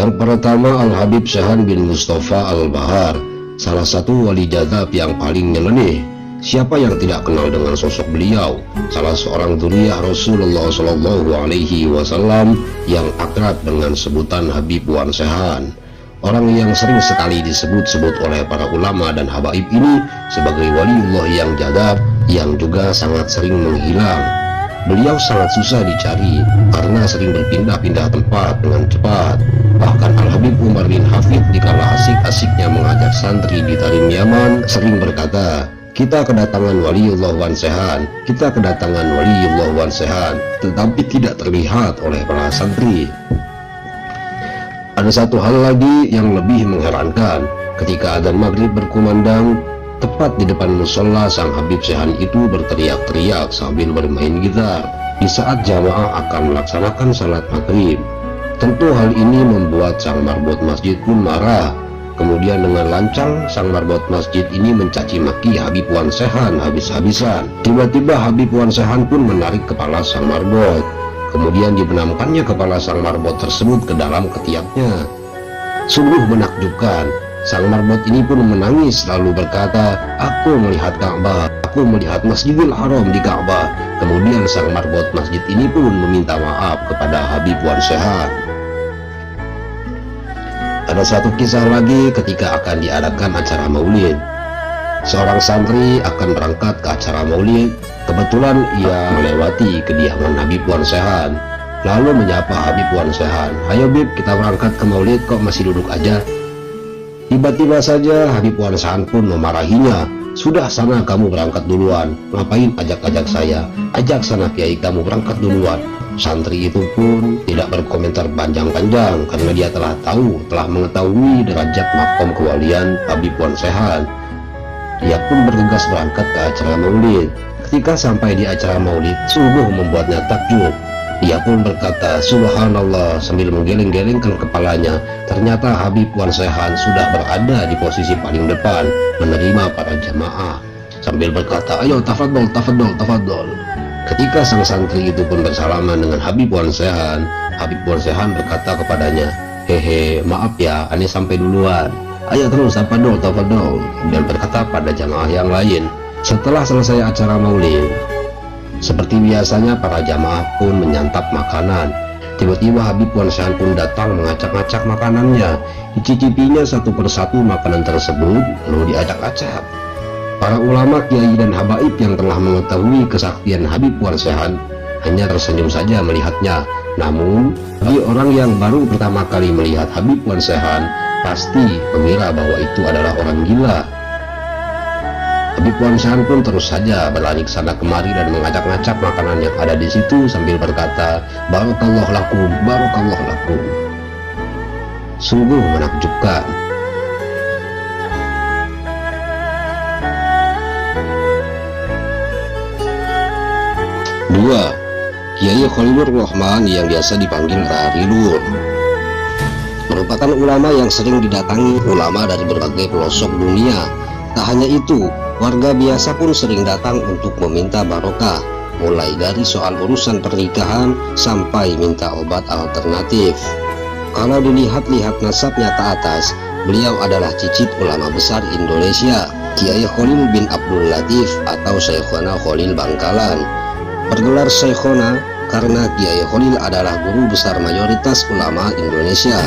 Yang pertama Al-Habib Syahan bin Mustafa Al-Bahar, salah satu wali jazab yang paling nyeleneh. Siapa yang tidak kenal dengan sosok beliau, salah seorang dzurriyyah Rasulullah Shallallahu Alaihi Wasallam yang akrab dengan sebutan Habib Wan Sehan. Orang yang sering sekali disebut-sebut oleh para ulama dan habaib ini sebagai waliullah yang jadab, yang juga sangat sering menghilang. Beliau sangat susah dicari karena sering berpindah-pindah tempat dengan cepat. Bahkan Al-Habib Umar bin Hafid dikala asik-asiknya mengajar santri di Tarim Yaman sering berkata, "Kita kedatangan waliullah Wan Sehan, kita kedatangan waliullah Wan Sehan," tetapi tidak terlihat oleh para santri. Ada satu hal lagi yang lebih mengherankan. Ketika adzan maghrib berkumandang, tepat di depan musola sang Habib Sehan itu berteriak-teriak sambil bermain gitar di saat jamaah akan melaksanakan salat maghrib. Tentu hal ini membuat sang marbot masjid pun marah. Kemudian dengan lancang sang marbot masjid ini mencaci maki Habib Wan Sehan habis-habisan. Tiba-tiba Habib Wan Sehan pun menarik kepala sang marbot. Kemudian dibenamkannya kepala sang marbot tersebut ke dalam ketiaknya. Sungguh menakjubkan. Sang marbot ini pun menangis lalu berkata, "Aku melihat Ka'bah, aku melihat Masjidil Haram di Ka'bah." Kemudian sang marbot masjid ini pun meminta maaf kepada Habib Wan Sehan. Ada satu kisah lagi ketika akan diadakan acara maulid. Seorang santri akan berangkat ke acara maulid. Kebetulan ia melewati kediaman Habib Wan Sehan, lalu menyapa Habib Wan Sehan, "Ayo Bib, kita berangkat ke maulid, kok masih duduk aja?" Tiba-tiba saja Habib Wan Sehan pun memarahinya, "Sudah sana kamu berangkat duluan, ngapain ajak-ajak saya? Ajak sana kiai kamu berangkat duluan." Santri itu pun tidak berkomentar panjang-panjang karena dia telah mengetahui derajat makom kewalian Habib Wan Sehan. Dia pun bergegas berangkat ke acara maulid. Ketika sampai di acara maulid, sungguh membuatnya takjub. Ia pun berkata, "Subhanallah," sambil menggeleng-gelengkan kepalanya. Ternyata Habib Wan Sehan sudah berada di posisi paling depan menerima para jamaah sambil berkata, "Ayo tafadhol, tafadhol, tafadhol." Ketika sang santri itu pun bersalaman dengan Habib Wan Sehan, Habib Wan Sehan berkata kepadanya, "Hehe, maaf ya, aneh sampai duluan. Ayo terus, tafadhol, tafadhol." Dan berkata pada jamaah yang lain, setelah selesai acara maulid, seperti biasanya para jamaah pun menyantap makanan. Tiba-tiba Habib Wan Sehan pun datang mengacak-acak makanannya. Dicicipinya satu persatu makanan tersebut, lalu diacak-acak. Para ulama, kiai dan habaib yang telah mengetahui kesaktian Habib Wan Sehan hanya tersenyum saja melihatnya. Namun bagi orang yang baru pertama kali melihat Habib Wan Sehan, pasti mengira bahwa itu adalah orang gila. Habib Wan Sehan pun terus saja berlari ke sana kemari dan mengacak-acak makanan yang ada di situ sambil berkata, "Barakallah lakum, barakallah lakum." Sungguh menakjubkan. Dua, Kiai Khalilur Rahman yang biasa dipanggil Rarilur, merupakan ulama yang sering didatangi ulama dari berbagai pelosok dunia. Tak hanya itu, warga biasa pun sering datang untuk meminta barokah, mulai dari soal urusan pernikahan sampai minta obat alternatif. Kalau dilihat-lihat nasabnya ke atas, beliau adalah cicit ulama besar Indonesia, Kiai Khalil bin Abdul Latif atau Syekhona Khalil Bangkalan. Bergelar Syekhona karena Kiai Khalil adalah guru besar mayoritas ulama Indonesia.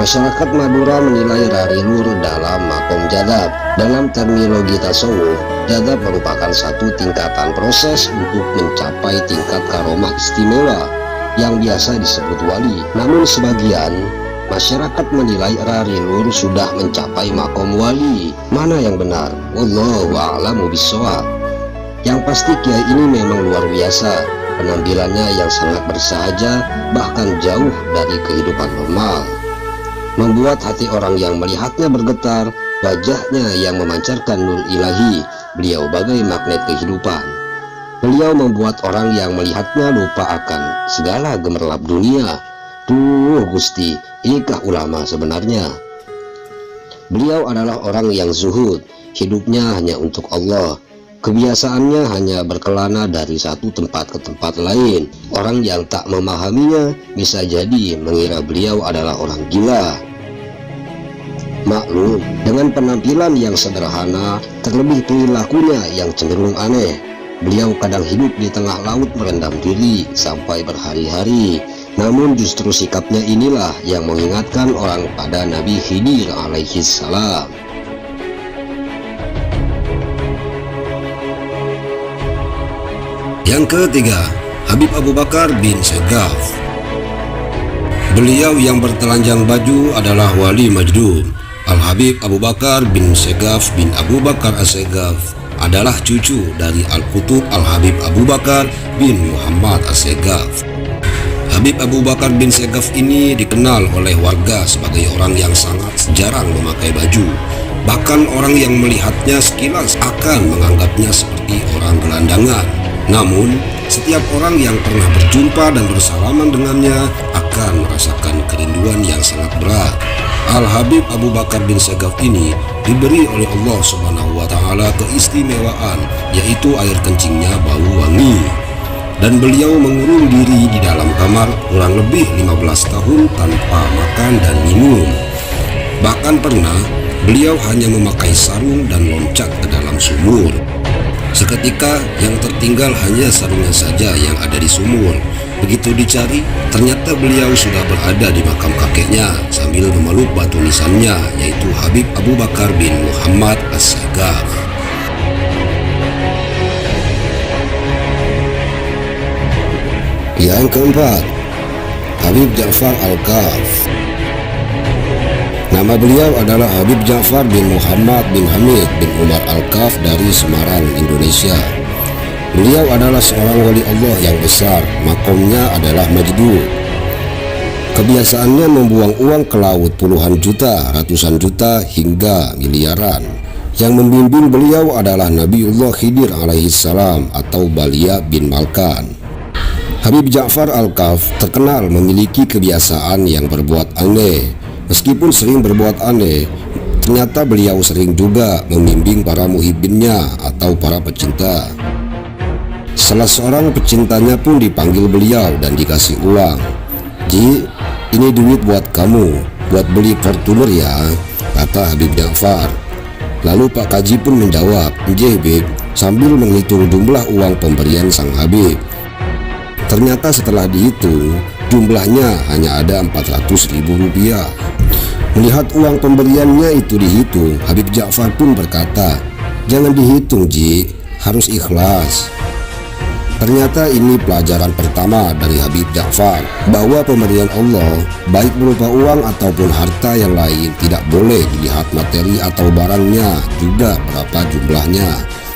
Masyarakat Madura menilai Rarilur dalam makom jadab. Dalam terminologi tasawuf, jadab merupakan satu tingkatan proses untuk mencapai tingkat karomah istimewa yang biasa disebut wali. Namun sebagian masyarakat menilai Rarilur sudah mencapai makom wali. Mana yang benar? Wallahu a'lamu bishawab. Yang pasti kiai ini memang luar biasa. Penampilannya yang sangat bersahaja, bahkan jauh dari kehidupan normal, membuat hati orang yang melihatnya bergetar. Wajahnya yang memancarkan nur ilahi, beliau bagai magnet kehidupan. Beliau membuat orang yang melihatnya lupa akan segala gemerlap dunia. Duh Gusti, inikah ulama sebenarnya? Beliau adalah orang yang zuhud, hidupnya hanya untuk Allah. Kebiasaannya hanya berkelana dari satu tempat ke tempat lain. Orang yang tak memahaminya bisa jadi mengira beliau adalah orang gila. Maklum, dengan penampilan yang sederhana, terlebih perilakunya yang cenderung aneh, beliau kadang hidup di tengah laut merendam diri sampai berhari-hari. Namun justru sikapnya inilah yang mengingatkan orang pada Nabi Khidir alaihi salam. Yang ketiga, Habib Abu Bakar bin Segaf. Beliau yang bertelanjang baju adalah wali Majdum. Al-Habib Abu Bakar bin Segaf bin Abu Bakar As-Segaf adalah cucu dari Al-Qutub Al-Habib Abu Bakar bin Muhammad As-Segaf. Habib Abu Bakar bin Segaf ini dikenal oleh warga sebagai orang yang sangat jarang memakai baju. Bahkan orang yang melihatnya sekilas akan menganggapnya seperti orang gelandangan. Namun, setiap orang yang pernah berjumpa dan bersalaman dengannya akan merasakan kerinduan yang sangat berat. Al-Habib Abu Bakar bin Segaf ini diberi oleh Allah Subhanahu wa Ta'ala keistimewaan, yaitu air kencingnya bau wangi. Dan beliau mengurung diri di dalam kamar kurang lebih 15 tahun tanpa makan dan minum. Bahkan pernah beliau hanya memakai sarung dan loncat ke dalam sumur. Seketika yang tertinggal hanya sarungnya saja yang ada di sumur. Begitu dicari, ternyata beliau sudah berada di makam kakeknya sambil memeluk batu nisannya, yaitu Habib Abu Bakar bin Muhammad As-Segaf. Yang keempat, Habib Ja'far Al-Kaf. Nama beliau adalah Habib Ja'far bin Muhammad bin Hamid bin Umar Al-Kaf dari Semarang, Indonesia. Beliau adalah seorang wali Allah yang besar, makomnya adalah Majdud. Kebiasaannya membuang uang ke laut puluhan juta, ratusan juta, hingga miliaran. Yang membimbing beliau adalah Nabiullah Khidir alaihissalam atau Balia bin Malkan. Habib Ja'far Al-Kaf terkenal memiliki kebiasaan yang berbuat aneh. Meskipun sering berbuat aneh, ternyata beliau sering juga membimbing para muhibbinnya atau para pecinta. Salah seorang pecintanya pun dipanggil beliau dan dikasih uang. "Ji, ini duit buat kamu, buat beli Fortuner ya," kata Habib Ja'far. Lalu Pak Kaji pun menjawab, "Nggih, Bib," sambil menghitung jumlah uang pemberian sang Habib. Ternyata setelah dihitung, jumlahnya hanya ada 400.000 rupiah. Melihat uang pemberiannya itu dihitung, Habib Ja'far pun berkata, "Jangan dihitung, Ji, harus ikhlas." Ternyata ini pelajaran pertama dari Habib Ja'far, bahwa pemberian Allah, baik berupa uang ataupun harta yang lain, tidak boleh dilihat materi atau barangnya, juga berapa jumlahnya.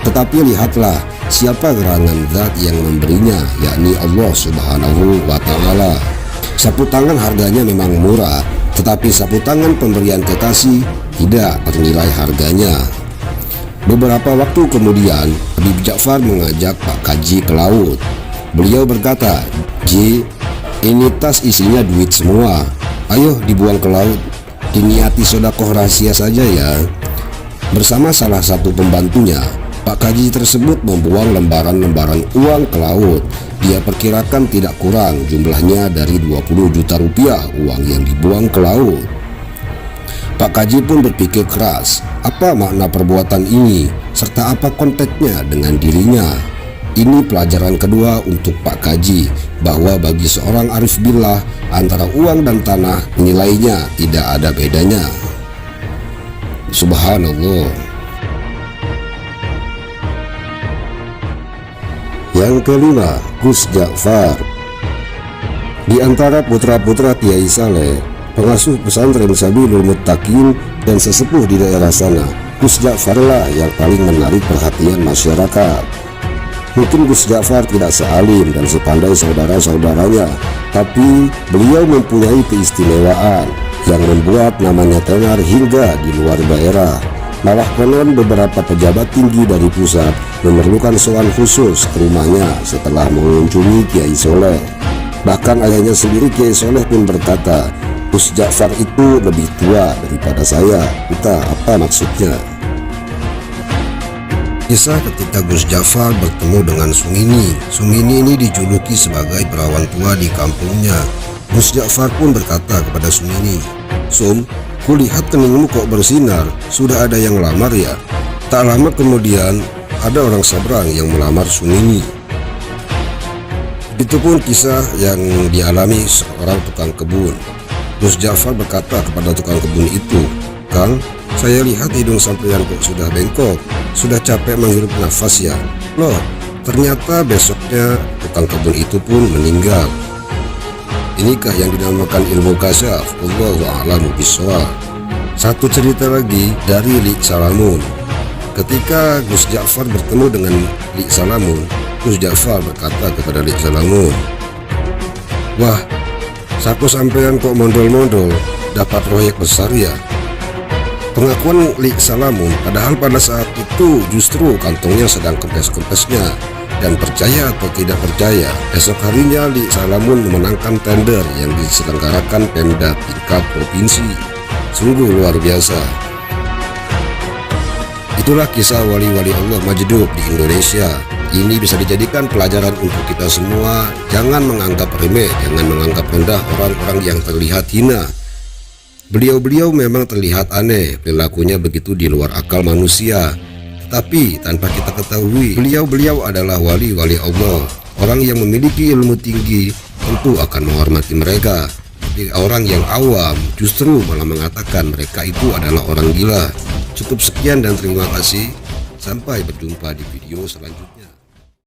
Tetapi lihatlah siapa gerangan zat yang memberinya, yakni Allah Subhanahu wa Ta'ala. Sapu tangan harganya memang murah, tetapi sapu tangan pemberian kekasih tidak ternilai harganya. Beberapa waktu kemudian, Habib Ja'far mengajak Pak Kaji ke laut. Beliau berkata, "Ji, ini tas isinya duit semua. Ayo dibuang ke laut. Diniati sedekah rahasia saja ya." Bersama salah satu pembantunya, Pak Kaji tersebut membuang lembaran-lembaran uang ke laut. Dia perkirakan tidak kurang jumlahnya dari 20 juta rupiah uang yang dibuang ke laut. Pak Kaji pun berpikir keras, apa makna perbuatan ini, serta apa konteksnya dengan dirinya. Ini pelajaran kedua untuk Pak Kaji, bahwa bagi seorang arif billah, antara uang dan tanah nilainya tidak ada bedanya. Subhanallah. Yang kelima, Gus Ja'far. Di antara putra-putra Kiai Saleh, pengasuh pesantren Sabilul Muttaqin dan sesepuh di daerah sana, Gus Ja'far lah yang paling menarik perhatian masyarakat. Mungkin Gus Ja'far tidak sealim dan sepandai saudara-saudaranya, tapi beliau mempunyai keistimewaan yang membuat namanya tenar hingga di luar daerah. Malah konon beberapa pejabat tinggi dari pusat memerlukan sowan khusus ke rumahnya setelah mengunjungi Kiai Soleh. Bahkan ayahnya sendiri, Kiai Soleh, pun berkata, "Gus Ja'far itu lebih tua daripada saya." Entah apa maksudnya. Kisah ketika Gus Jafar bertemu dengan Sumini. Sumini ini dijuluki sebagai perawan tua di kampungnya. Gus Jafar pun berkata kepada Sumini, "Sum, kulihat keningmu kok bersinar, sudah ada yang lamar ya?" Tak lama kemudian ada orang seberang yang melamar Sumini. Begitupun kisah yang dialami seorang tukang kebun. Gus Jafar berkata kepada tukang kebun itu, "Kang, saya lihat hidung sampean kok sudah bengkok, sudah capek menghirup nafas ya?" Loh, ternyata besoknya tukang kebun itu pun meninggal. Inikah yang dinamakan ilmu kasyaf. Wallahu a'lamu bishawab. Satu cerita lagi dari Li Salamun. Ketika Gus Jafar bertemu dengan Li Salamun, Gus Jafar berkata kepada Li Salamun, "Wah, saku sampean kok mondol-mondol, dapat proyek besar ya?" Pengakuan Li Salamun, padahal pada saat itu justru kantongnya sedang kempes-kempesnya. Dan percaya atau tidak percaya, esok harinya Li Salamun memenangkan tender yang diselenggarakan Pemda tingkat provinsi. Sungguh luar biasa. Itulah kisah wali-wali Allah majdub di Indonesia. Ini bisa dijadikan pelajaran untuk kita semua. Jangan menganggap remeh, jangan menganggap rendah orang-orang yang terlihat hina. Beliau-beliau memang terlihat aneh, perilakunya begitu di luar akal manusia. Tapi tanpa kita ketahui, beliau-beliau adalah wali-wali Allah. Orang yang memiliki ilmu tinggi tentu akan menghormati mereka. Tapi orang yang awam justru malah mengatakan mereka itu adalah orang gila. Cukup sekian dan terima kasih. Sampai berjumpa di video selanjutnya.